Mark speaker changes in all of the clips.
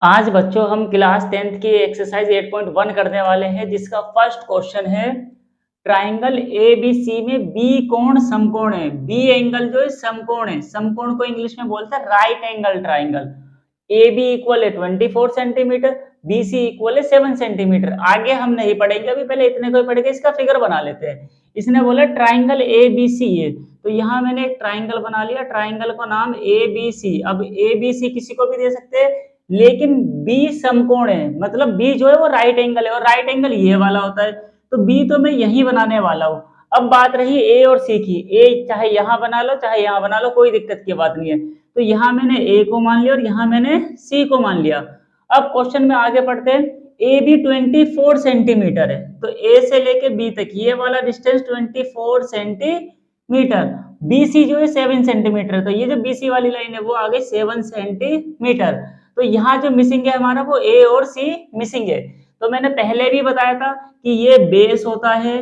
Speaker 1: आज बच्चों हम क्लास 10th की एक्सरसाइज 8.1 करने वाले हैं, जिसका फर्स्ट क्वेश्चन है ट्राइंगल एबीसी में बी कोण समकोण है। बी एंगल जो है समकोण है। समकोण को इंग्लिश में बोलते हैं right angle triangle. A B equal है 24 सेंटीमीटर, बी सी इक्वल है 7 सेंटीमीटर। आगे हम नहीं पढ़ेंगे, अभी पहले इतने को ही पढ़ेंगे। इसका फिगर बना लेते हैं। इसने बोला ट्राइंगल ए बी सी है, तो यहाँ मैंने एक ट्राइंगल बना लिया। ट्राइंगल का नाम ए बी सी। अब ए बी सी किसी को भी दे सकते हैं, लेकिन बी समकोण है, मतलब बी जो है वो राइट एंगल है, और राइट एंगल ये वाला होता है, तो बी तो मैं यही बनाने वाला हूँ। अब बात रही ए और सी की। ए चाहे यहाँ बना लो चाहे यहाँ बना लो, कोई दिक्कत की बात नहीं है। तो यहाँ मैंने ए को मान लिया और यहाँ मैंने सी को मान लिया। अब क्वेश्चन में आगे पढ़ते हैं। ए बी 24 सेंटीमीटर है, तो ए से लेके बी तक ये वाला डिस्टेंस 24 सेंटीमीटर। बीसी जो है 7 सेंटीमीटर, तो ये जो बीसी वाली लाइन है वो आ गई 7 सेंटीमीटर। तो यहाँ जो मिसिंग है हमारा वो ए और सी मिसिंग है। तो मैंने पहले भी बताया था कि ये बेस होता है,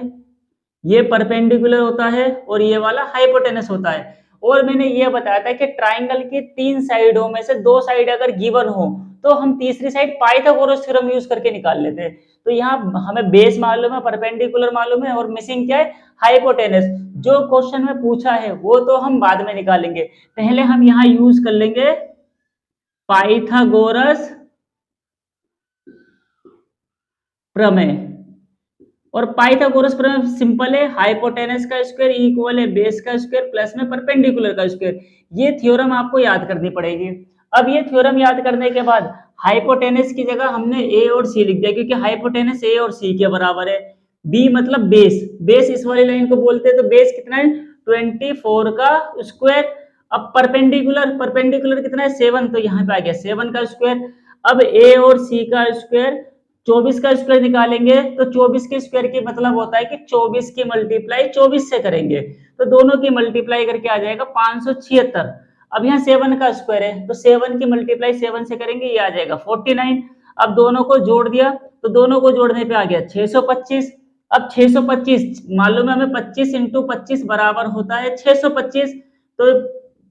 Speaker 1: ये परपेंडिकुलर होता है, और ये वाला हाइपोटेनस होता है। और मैंने ये बताया था कि ट्राइंगल की 3 साइडों में से 2 साइड अगर गिवन हो तो हम तीसरी साइड पाइथागोरस थ्योरम यूज करके निकाल लेते हैं। तो यहाँ हमें बेस मालूम है, परपेंडिकुलर मालूम है, और मिसिंग क्या है, हाइपोटेनस। जो क्वेश्चन में पूछा है वो तो हम बाद में निकालेंगे, पहले हम यहाँ यूज कर लेंगे पाइथागोरस प्रमेय। और पाइथागोरस प्रमेय सिंपल है, हाइपोटेनस का स्क्वायर इक्वल है बेस का स्क्वायर प्लस में परपेंडिकुलर का स्क्वायर। ये थ्योरम आपको याद करनी पड़ेगी। अब ये थ्योरम याद करने के बाद हाइपोटेनस की जगह हमने ए और सी लिख दिया, क्योंकि हाइपोटेनस ए और सी के बराबर है। बी मतलब बेस, बेस इस वाली लाइन को बोलते हैं। तो बेस कितना है, 24 का स्क्वायर। अब परपेंडिकुलर, परपेंडिकुलर कितना है, 7, तो यहाँ पे आ गया 7 का स्क्वायर। अब ए और सी का स्क्वायर, 24 का स्क्वायर निकालेंगे तो 24 के स्क्वायर की मतलब होता है कि 24 की मल्टीप्लाई 24 से करेंगे, तो दोनों की मल्टीप्लाई करके आ जाएगा 576। अब यहाँ 7 का स्क्वायर है, तो 7 की मल्टीप्लाई 7 से करेंगे, ये आ जाएगा 49। अब दोनों को जोड़ दिया, तो दोनों को जोड़ने पे आ गया 625। अब 625 मालूम है हमें, 25 इंटू 25 बराबर होता है 625, तो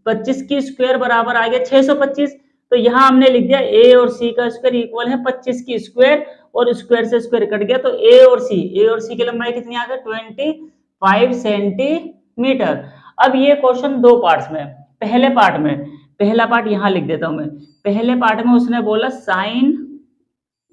Speaker 1: 25 की स्क्वायर बराबर आ गया 625। तो यहाँ हमने लिख दिया ए और सी का स्क्वायर इक्वल है 25 की स्क्वायर, और स्क्वायर से स्क्वायर कट गया, तो ए और सी की लंबाई कितनी आ गई, 25 सेंटीमीटर। अब ये क्वेश्चन 2 पार्ट्स में। पहले पार्ट में, पहला पार्ट यहाँ लिख देता हूं मैं। पहले पार्ट में उसने बोला साइन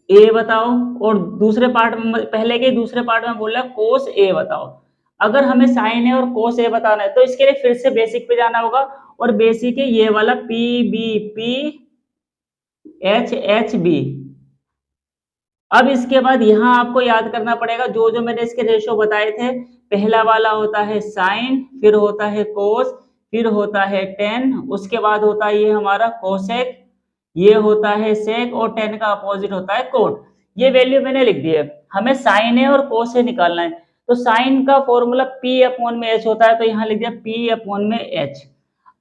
Speaker 1: ए बताओ, और दूसरे पार्ट में, पहले के दूसरे पार्ट में बोला कोस ए बताओ। अगर हमें साइन ए और कोस ए बताना है तो इसके लिए फिर से बेसिक पे जाना होगा, और बेसिक है ये वाला P B P H H B. अब इसके बाद यहाँ आपको याद करना पड़ेगा जो जो मैंने इसके रेशो बताए थे। पहला वाला होता है साइन, फिर होता है कोस, फिर होता है टेन, उसके बाद होता है ये हमारा कोसेक, ये होता है सेक, और टेन का अपोजिट होता है कोट। ये वैल्यू मैंने लिख दी है। हमें साइन ए और कोस ए निकालना है, तो साइन का फॉर्मूला पी अपॉन में एच होता है, तो यहाँ लिख दिया पी अपॉन में एच।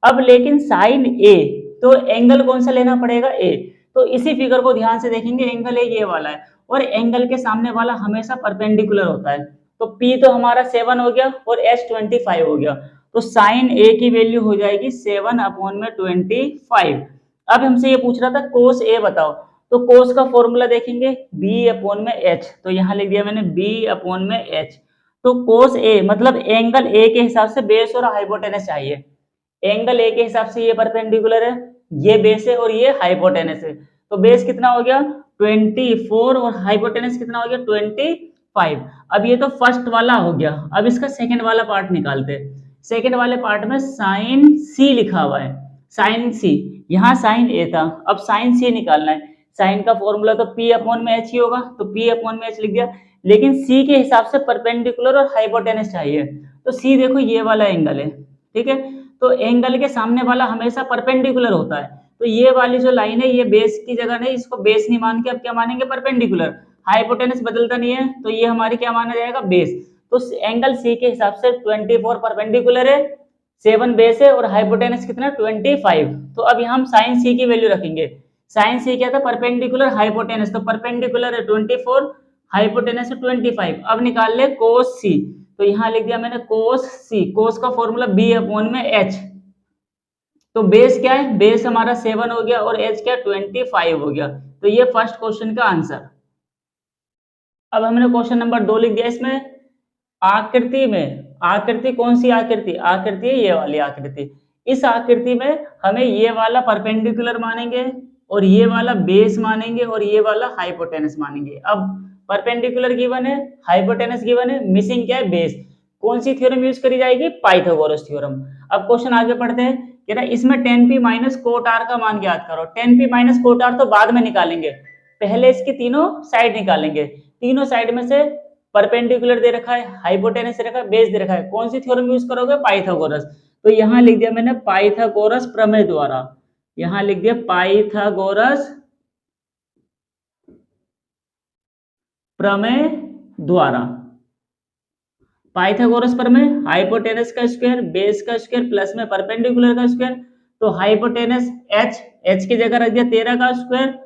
Speaker 1: अब लेकिन साइन ए, तो एंगल कौन सा लेना पड़ेगा, ए। तो इसी फिगर को ध्यान से देखेंगे, एंगल ए ये वाला है, और एंगल के सामने वाला हमेशा परपेंडिकुलर होता है। तो P तो हमारा 7 हो गया और H 25 हो गया, तो साइन A की वैल्यू हो जाएगी 7 अपॉन में 25। अब हमसे ये पूछ रहा था कोस A बताओ, तो कोस का फॉर्मूला देखेंगे B अपॉन में H, तो यहाँ लिख दिया मैंने B अपॉन में H। तो कोस A मतलब एंगल A के हिसाब से बेस और हाइपोटेनस चाहिए। एंगल A के हिसाब से ये परपेंडिकुलर है, ये बेस है, और ये हाइपोटेनस है। तो बेस कितना हो गया 24, और हाइपोटेनस कितना हो गया 25। अब ये तो फर्स्ट वाला हो गया। अब इसका सेकंड वाला पार्ट निकालते हैं। सेकंड वाले पार्ट में साइन सी लिखा हुआ है, साइन सी। यहाँ साइन ए था, अब साइन सी निकालना है। साइन का फॉर्मूला तो पी अपॉन में एच ही होगा, तो पी अपॉन में एच लिख दिया। लेकिन सी के हिसाब से परपेंडिकुलर और हाइपोटेनस चाहिए, तो सी देखो ये वाला एंगल है, ठीक है। तो एंगल के सामने वाला हमेशा परपेंडिकुलर होता है, तो ये वाली जो लाइन है ये बेस की जगह नहीं, इसको बेस नहीं मान के अब क्या मानेंगे, परपेंडिकुलर। हाइपोटेनस बदलता नहीं है, तो ये हमारी क्या माना जाएगा, बेस। तो एंगल सी के हिसाब से 24 परपेंडिकुलर है, 7 बेस है, और हाइपोटेनस कितना 25। तो अब यहाँ हम साइन सी की वैल्यू रखेंगे। साइन सी क्या था, परपेंडिकुलर हाइपोटेनस, तो परपेंडिकुलर है 24, हाइपोटेनस है 25। अब निकाल ले कोस सी, तो यहाँ लिख दिया मैंने कोस सी। कोस का फॉर्मूला बी अपॉन में एच, तो बेस क्या है, बेस हमारा 7 हो गया, और एच क्या 25 हो गया। तो ये फर्स्ट क्वेश्चन का आंसर। अब हमने क्वेश्चन नंबर 2 लिख दिया। इसमें आकृति में, आकृति कौन सी आकृति, आकृति है ये वाली आकृति। इस आकृति में हमें ये वाला परपेंडिकुलर मानेंगे और ये वाला बेस मानेंगे और ये वाला हाइपोटेनस मानेंगे। अब परपेंडिकुलर गिवन है, हाइपोटेनस गिवन है, मिसिंग क्या है, बेस। कौन सी थ्योरम यूज करी जाएगी, पाइथागोरस थ्योरम। अब क्वेश्चन आगे पढ़ते हैं। कह रहा है इसमें tan p minus cot r का मान ज्ञात करो। tan p minus cot r तो बाद में निकालेंगे, पहले इसकी तीनों साइड निकालेंगे। तीनों साइड में से परपेंडिकुलर दे रखा है, हाइपोटेनस दे रखा है, बेस दे रखा है, कौन सी थ्योरम यूज करोगे, पाइथागोरस। तो यहाँ लिख दिया मैंने पाइथागोरस प्रमेय द्वारा, यहाँ लिख दिया पाइथागोरस प्रमेय द्वारा। पाइथागोरस प्रमेय, हाइपोटेनस का स्क्वायर, बेस का स्क्वायर प्लस में परपेंडिकुलर का स्क्वायर। तो हाइपोटेनस h की जगह रख दिया 13 का स्क्वायर,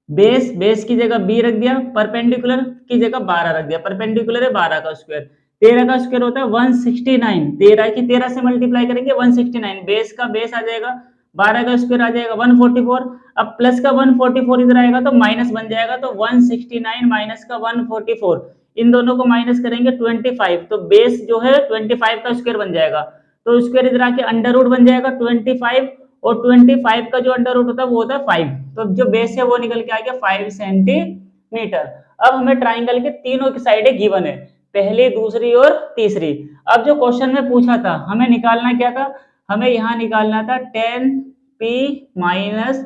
Speaker 1: बेस की जगह b रख दिया, परपेंडिकुलर की जगह 12 रख दिया, परपेंडिकुलर है 12 का स्क्वायर। 13 का स्क्वायर होता है 169, 13 की 13 से मल्टीप्लाई करेंगे 169, बेस का बेस आ जाएगा 12 का स्क्वायर आ जाएगा 144। अब प्लस का 144 इधर आएगा तो माइनस बन जाएगा, तो 169 माइनस का 144, इन दोनों को माइनस करेंगे 25, तो बेस जो है 25 का स्क्वायर बन जाएगा। तो स्क्वायर इधर आके अंडर रूट बन जाएगा 25, और 25 का जो अंडर रूट होता है वो होता है 5, तो जो बेस है वो निकल के आ गया 5 सेंटीमीटर। अब हमें ट्राइंगल के तीनों की साइडें गिवन है, पहली, दूसरी और तीसरी। अब जो क्वेश्चन में पूछा था हमें निकालना क्या था, हमें यहाँ निकालना था tan p minus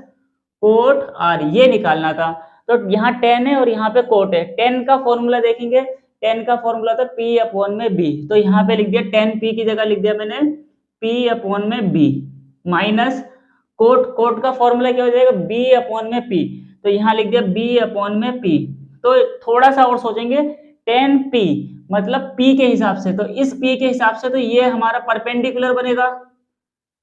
Speaker 1: cot r, ये निकालना था। तो यहाँ tan है और यहाँ पे कोट है। tan का फॉर्मूला देखेंगे, tan का फॉर्मूला था p अपॉन में b, तो यहाँ पे लिख दिया tan p की जगह लिख दिया मैंने p अपॉन में b माइनस कोट का फॉर्मूला क्या हो जाएगा b अपॉन में p, तो यहाँ लिख दिया b अपॉन में p। तो थोड़ा सा और सोचेंगे, tan p मतलब p के हिसाब से, तो इस p के हिसाब से तो ये हमारा परपेंडिकुलर बनेगा,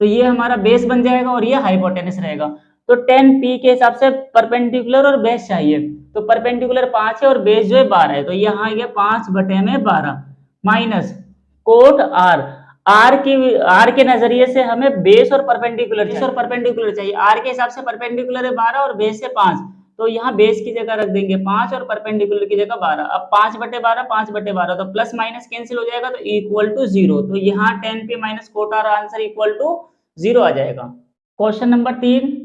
Speaker 1: तो ये हमारा बेस बन जाएगा और ये हाइपोटेनस रहेगा। तो tan p के हिसाब से परपेंडिकुलर और बेस चाहिए, तो परपेंडिकुलर 5 है और बेस जो है 12 है, तो यहाँ आ गया 5/12 माइनस कोट r के नजरिए से हमें बेस और परपेंडिकुलर चाहिए। r के हिसाब से परपेंडिकुलर है 12 और बेस है 5, तो यहाँ बेस की जगह रख देंगे 5 और परपेंडिकुलर की जगह 12। अब 5/12 तो प्लस माइनस कैंसिल हो जाएगा, तो इक्वल टू 0, तो यहाँ tan p minus cot r answer equal to 0 आ जाएगा। क्वेश्चन नंबर 3,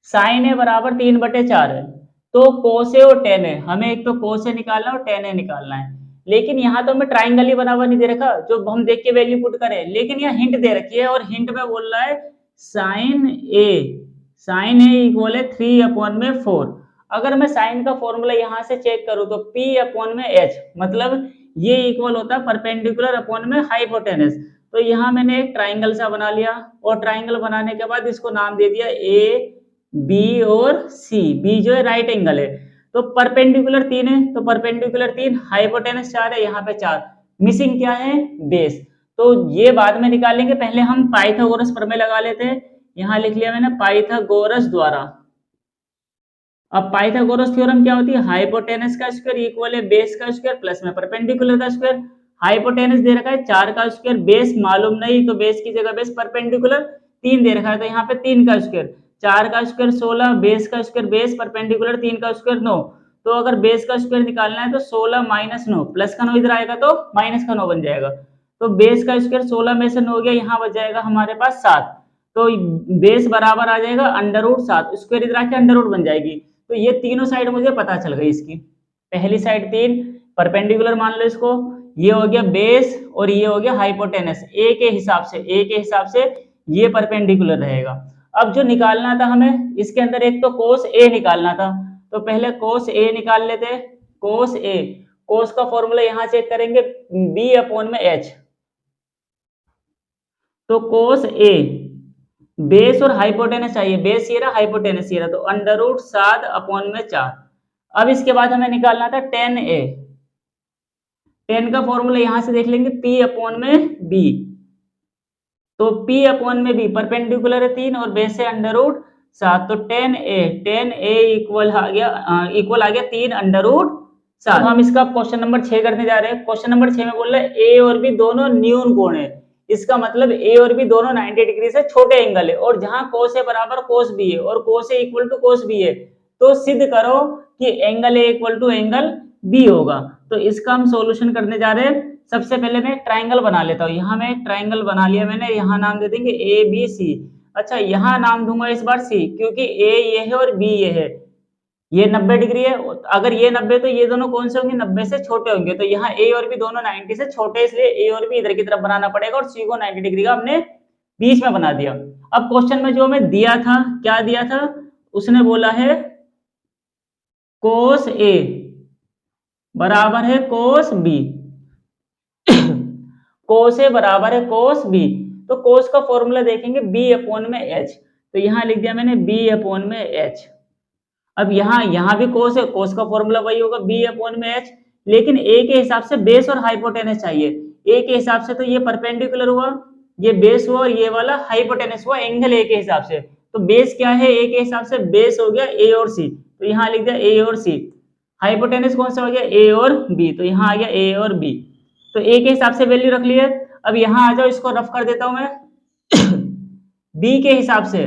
Speaker 1: साइन ए बराबर 3/4 है, तो कोस ए और tan ए, हमें एक तो कोस ए निकालना है और tan ए निकालना है। लेकिन यहाँ तो हमें ट्राइंगल ही बना हुआ नहीं दे रखा जो हम देख के वैल्यू पुट करें, लेकिन यहाँ हिंट दे रखी है और हिंट में बोल रहा है साइन ए इक्वल है 3/4। अगर मैं साइन का फॉर्मूला यहाँ से चेक करूँ तो p अपॉन में h, मतलब ये इक्वल होता है परपेंडिकुलर अपॉन में हाइपोटेनस। तो यहाँ मैंने एक ट्राइंगल सा बना लिया और ट्राइंगल बनाने के बाद इसको नाम दे दिया a b और c, b जो है राइट एंगल है, तो परपेंडिकुलर 3 है, तो परपेंडिकुलर 3, हाइपोटेनस 4 है, यहाँ पे 4, मिसिंग क्या है, बेस। तो ये बाद में निकालेंगे, पहले हम पाइथागोरस प्रमेय लगा लेते हैं। यहाँ लिख लिया मैंने पाइथागोरस द्वारा। अब पाइथागोरस थ्योरम क्या होती है, हाइपोटेनस का स्क्वायर इक्वल है बेस का स्क्वायर प्लस में परपेंडिकुलर का स्क्वायर। हाइपोटेनस दे रखा है 4 का स्क्वायर, बेस मालूम नहीं, तो बेस की जगह बेस, परपेंडिकुलर 3 दे रखा है, तो यहाँ पे 3 का स्क्वायर, 4 का स्क्वायर 16, बेस का स्क्वायर बेस, परपेंडिकुलर 3 का स्क्वायर 9। तो अगर बेस का स्क्वायर निकालना है तो 16 माइनस 9, प्लस का 9 इधर आएगा तो माइनस का 9 बन जाएगा, तो बेस का स्क्वायर 16 में से 9 गया, यहाँ बच जाएगा हमारे पास 7, तो बेस बराबर आ जाएगा अंडर रूट 7, स्क्वायर इधर आके अंडर रूट बन जाएगी। तो ये तीनों साइड मुझे पता चल गई इसकी, पहली साइड 3 परपेंडिकुलर मान लो इसको, ये हो गया बेस और ये हो गया हाइपोटेनस, ए के हिसाब से ये परपेंडिकुलर रहेगा। अब जो निकालना था हमें, इसके अंदर एक तो कोस ए निकालना था, तो पहले कोस ए निकाल लेते हैं। कोस का फॉर्मूला यहां चेक करेंगे b अपॉन में h, तो कोस ए, बेस और हाइपोटेनस चाहिए, बेस ये रहा हाइपोटेनस ये रहा, तो अंडर रूट 7 अपॉन में 4। अब इसके बाद हमें निकालना था tan a, tan का फॉर्मूला यहां से देख लेंगे p अपॉन में b, तो p अपॉन में b परपेंडिकुलर है 3 और बेस है अंडर रूट 7, तो tan a इक्वल आ गया 3 अंडर रूट 7। हम इसका क्वेश्चन नंबर 6 करने जा रहे हैं। क्वेश्चन नंबर 6 में बोल रहा है a और b दोनों न्यून कोण है, इसका मतलब a और b दोनों 90 डिग्री से छोटे एंगल है, और जहां cos a बराबर cos b है और cos a equal to cos b है, तो सिद्ध करो कि angle A equal to angle B होगा। तो इसका हम सॉल्यूशन करने जा रहे हैं। सबसे पहले मैं एक ट्राइंगल बना लेता हूँ। यहाँ मैं एक ट्राइंगल बना लिया मैंने, यहाँ नाम दे देंगे ए बी सी। अच्छा, यहाँ नाम दूंगा इस बार सी, क्योंकि ए ये है और बी ये है। ये 90 डिग्री है, अगर ये 90 तो ये दोनों कौन से होंगे, 90 से छोटे होंगे। तो यहाँ ए और बी दोनों 90 से छोटे, इसलिए ए और बी इधर की तरफ बनाना पड़ेगा और सी को 90 डिग्री का हमने बीच में बना दिया। अब क्वेश्चन में जो हमें दिया था, क्या दिया था, उसने बोला है कोस ए बराबर है कोस बी। कोस ए बराबर है कोस बी, तो कोस का फॉर्मूला देखेंगे बी अपॉन में एच। तो यहाँ लिख दिया मैंने बी अपॉन में एच। अब यहाँ भी कोस है, कोस का फॉर्मूला वही होगा बी अपॉन में एच, लेकिन ए के हिसाब से बेस और हाइपोटेनस चाहिए। ए के हिसाब से तो ये परपेंडिकुलर हुआ, ये बेस हुआ, और ये वाला हाइपोटेनस हुआ एंगल ए के हिसाब से। तो बेस क्या है ए के हिसाब से, बेस हो गया ए और सी, तो यहाँ लिख दिया ए और सी। हाइपोटेनस कौन सा हो गया, ए और बी, तो यहाँ आ गया ए और बी। तो ए के हिसाब से वैल्यू रख ली है। अब यहाँ आ जाओ, इसको रफ कर देता हूं मैं। बी के हिसाब से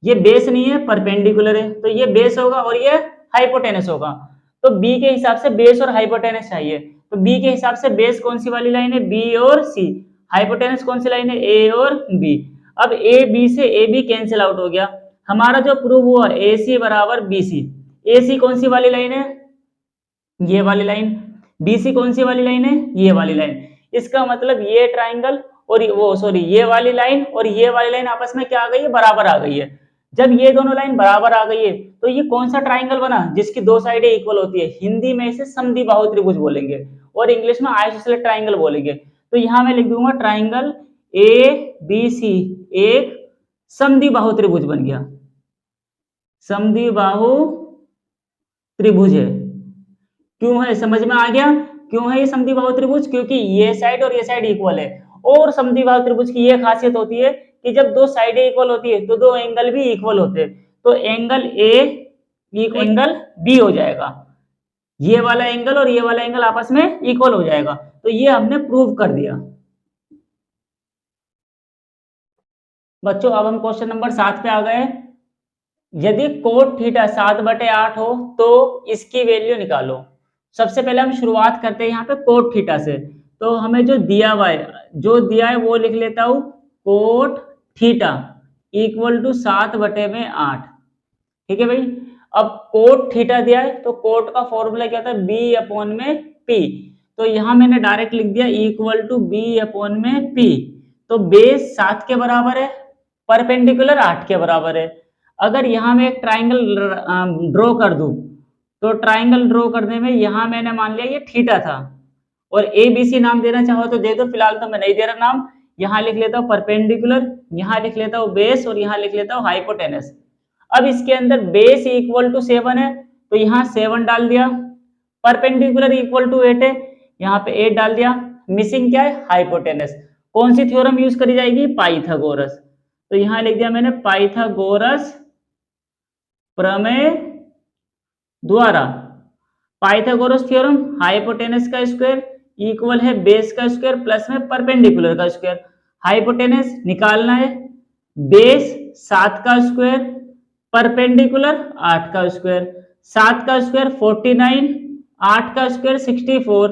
Speaker 1: ये बेस नहीं है, परपेंडिकुलर है, तो ये बेस होगा और ये हाइपोटेनस होगा। तो बी के हिसाब से बेस और हाइपोटेनस चाहिए। तो बी के हिसाब से बेस कौन सी वाली लाइन है, बी और सी। हाइपोटेनस कौन सी लाइन है, ए और बी। अब ए बी से ए बी कैंसिल आउट हो गया। हमारा जो प्रूव हुआ ए सी बराबर बी सी। ए सी कौन सी वाली लाइन है, ये वाली लाइन। बी सी कौन सी वाली लाइन है, ये वाली लाइन। इसका मतलब ये ट्राइंगल और ये वाली लाइन और ये वाली लाइन आपस में क्या आ गई है, बराबर आ गई है। जब ये दोनों लाइन बराबर आ गई है तो ये कौन सा ट्राइंगल बना, जिसकी दो साइडें इक्वल होती है। हिंदी में इसे समद्विबाहु त्रिभुज बोलेंगे और इंग्लिश में आइसोसेलेस ट्राइंगल बोलेंगे। तो यहाँ मैं लिख दूंगा ट्राइंगल ए बी सी एक समद्विबाहु त्रिभुज बन गया। समद्विबाहु त्रिभुज है। क्यों है, समझ में आ गया क्यों है ये समद्विबाहु त्रिभुज, क्योंकि ये साइड और ये साइड इक्वल है। और समद्विबाहु त्रिभुज की ये खासियत होती है कि जब दो साइडें इक्वल होती है तो दो एंगल भी इक्वल होते हैं। तो एंगल ए एंगल बी हो जाएगा, ये वाला एंगल और ये वाला एंगल आपस में इक्वल हो जाएगा। तो ये हमने प्रूव कर दिया। बच्चों अब हम क्वेश्चन नंबर 7 पे आ गए। यदि कोट थीटा 7/8 हो तो इसकी वैल्यू निकालो। सबसे पहले हम शुरुआत करते हैं यहाँ पे कोट थीटा से। तो हमें जो दिया हुआ है वो लिख लेता हूं, कोट थीटा इक्वल टू 7/8। ठीक है भाई। अब कोट थीटा दिया है तो कोट का फॉर्मूला क्या होता है, बी अपॉन में पी। तो यहाँ मैंने डायरेक्ट लिख दिया इक्वल टू बी अपॉन में पी। तो बेस 7 के बराबर है, परपेंडिकुलर 8 के बराबर है। अगर यहाँ मैं एक ट्राइंगल ड्रॉ कर दूं तो ट्राइंगल ड्रॉ करने में यहाँ मैंने मान लिया ये थीटा था और ए बी सी नाम देना चाहो तो दे दो, फिलहाल तो मैं नहीं दे रहा नाम। यहाँ लिख लेता हूँ परपेंडिकुलर, यहाँ लिख लेता हूँ बेस और यहाँ लिख लेता हूँ हाइपोटेनस। अब इसके अंदर बेस इक्वल टू 7 है तो यहाँ 7 डाल दिया, परपेंडिकुलर इक्वल टू 8 है यहाँ पे 8 डाल दिया। मिसिंग क्या है, हाइपोटेनस। कौन सी थ्योरम यूज करी जाएगी, पाइथागोरस। तो यहाँ लिख दिया मैंने पाइथागोरस प्रमेय द्वारा। पाइथागोरस थ्योरम, हाइपोटेनस का स्क्वायर इक्वल है बेस का स्क्वायर प्लस में परपेंडिकुलर का स्क्वायर। हाइपोटेनस निकालना है, बेस 7 का स्क्वायर, परपेंडिकुलर 8 का स्क्वायर। 7 का स्क्वायर 49, 8 का स्क्वायर 64।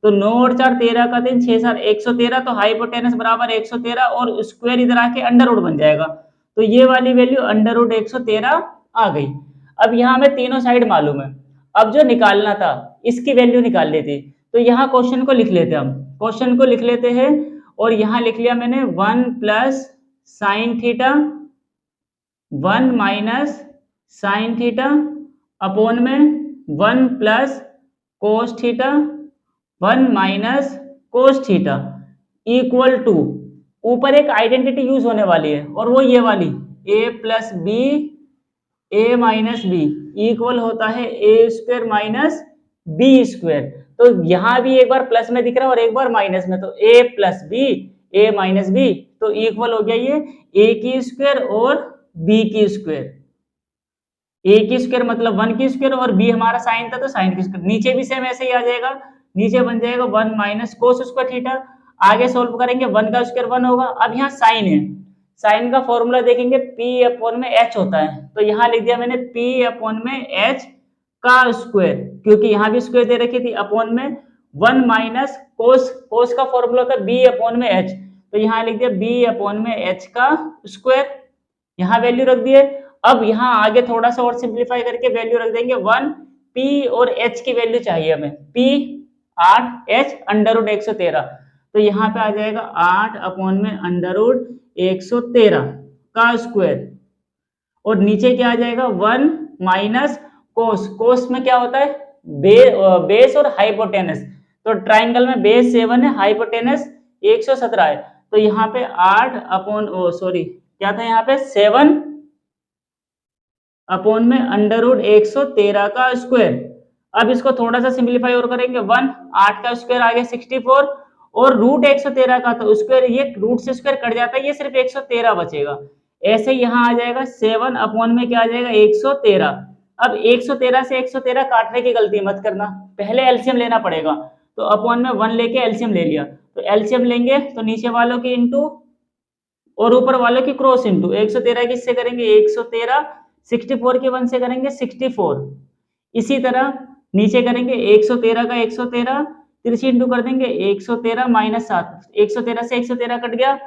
Speaker 1: तो 9 और 4 13 का 3 6 7 113। तो हाइपोटेनस बराबर 113 और स्क्वायर इधर आके अंडर रूट बन जाएगा। तो ये वाली वैल्यू अंडर रूट 113 आ गई। अब यहाँ में तीनों साइड मालूम है, अब जो निकालना था इसकी वैल्यू निकाल लेती। तो यहाँ क्वेश्चन को लिख लेते हैं, हम क्वेश्चन को लिख लेते हैं और यहाँ लिख लिया मैंने 1 plus sine theta 1 minus sine theta upon में 1 plus cos theta 1 minus cos theta equal to, ऊपर एक आइडेंटिटी यूज होने वाली है और वो ये वाली a plus B A minus B equal होता है A square minus B square. तो यहाँ भी एक बार प्लस में दिख रहा है और एक बार माइनस में, तो a plus B A minus B तो इक्वल हो गया ये a की स्क्वायर और b की स्क्वायर। a की स्क्वायर मतलब 1 की स्क्वायर और b हमारा साइन था तो साइन की स्क्वायर। नीचे भी सेम ऐसे ही आ जाएगा, नीचे बन जाएगा 1 माइनस कोस स्क्वायर थीटा। आगे सोल्व करेंगे 1 का स्क्वायर 1 होगा। अब यहाँ साइन है, साइन का फॉर्मूला देखेंगे पी अपॉन में एच होता है, तो यहाँ लिख दिया मैंने पी अपॉन में एच का स्क्वायर, क्योंकि यहाँ भी स्क्वायर दे रखी थी, अपॉन में 1 माइनस कोस, कोस का फॉर्मूला होता है बी अपॉन में एच, तो यहाँ लिख दिया बी अपॉन में एच का स्क्वायर, यहाँ वैल्यू रख दिए। अब यहाँ आगे थोड़ा सा और सिंप्लीफाई करके वैल्यू रख देंगे 1, पी और एच की वैल्यू चाहिए हमें, पी 8, एच अंडर रूट 113, तो यहाँ पे आ जाएगा 8 अपॉन में अंडर रूट 113 का स्क्वायर, और नीचे क्या आ जाएगा 1 माइनस कोस, कोस में क्या होता है बेस और हाइपोटेनस, तो ट्राइंगल में बेस 7 है, हाइपोटेनस 117 है, तो यहाँ पे 8 अपॉन क्या था यहाँ पे 7 अपॉन में अंडर रूट 113 का स्क्वायर। अब इसको थोड़ा सा सिंप्लीफाई और करेंगे, 1 8 का स्क्वायर आ गया 64, और रूट 113 का तो स्क्वायर, ये रूट से स्क्वायर कट जाता है, ये सिर्फ 113 बचेगा। ऐसे यहाँ आ जाएगा 7 अपॉन में क्या आ जाएगा 113। अब 113 से 113 काटने की गलती मत करना, पहले एलसीएम लेना पड़ेगा, तो अपॉन में 1 लेके एलसीएम ले लिया, तो एलसीएम लेंगे तो नीचे वालों की इंटू और ऊपर वालों की क्रॉस इंटू, 113 किससे करेंगे 113, 64 के 1 से करेंगे 64, इसी तरह नीचे करेंगे 113 का 113, तिरछी इंटू कर देंगे 113 माइनस 7, 113 से 113 कट गया,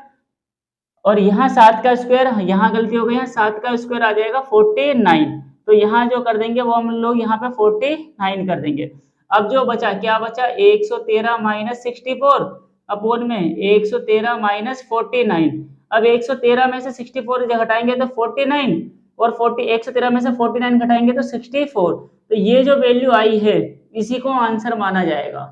Speaker 1: और यहाँ 7 का स्क्वायर, यहाँ गलती हो गई, यहाँ 7 का स्क्वायर आ जाएगा 49, तो यहाँ जो कर देंगे वो हम लोग यहाँ पे 49 कर देंगे। अब जो बचा क्या बचा 113 माइनस 64 अपॉन में 113 माइनस 49, अब 113 में से 64 घटाएंगे तो 49, और 113 में से 49 घटाएंगे तो 64, तो ये जो वैल्यू आई है इसी को आंसर माना जाएगा।